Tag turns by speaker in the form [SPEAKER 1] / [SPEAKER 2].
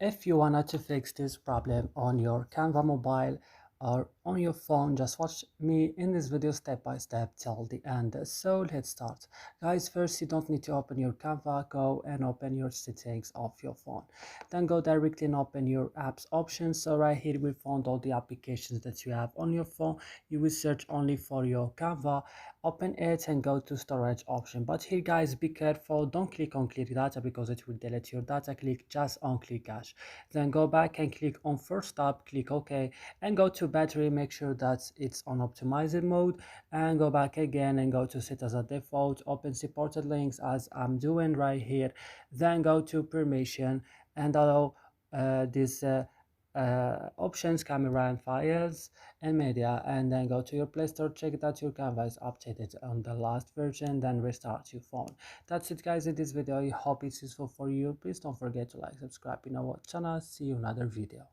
[SPEAKER 1] If you wanted to fix this problem on your Canva mobile or on your phone, just watch me in this video step by step till the end. So let's start. Guys, first you don't need to open your Canva. Go and open your settings of your phone. Then go directly and open your apps options. So right here we found all the applications that you have on your phone. You will search only for your Canva, open it and go to storage option. But here guys, be careful, don't click on clear data because it will delete your data. Click just on clear cache, then go back and click on first tab, click OK, and go to battery, make sure that it's on optimizer mode, and go back again and go to set as a default, open supported links as I'm doing right here, then go to permission and allow this options, camera and files and media, and then go to your Play Store, check that your Canva is updated on the last version, then restart your phone. That's it guys in this video. I hope it's useful for you. Please don't forget to like, subscribe in our channel. See you in another video.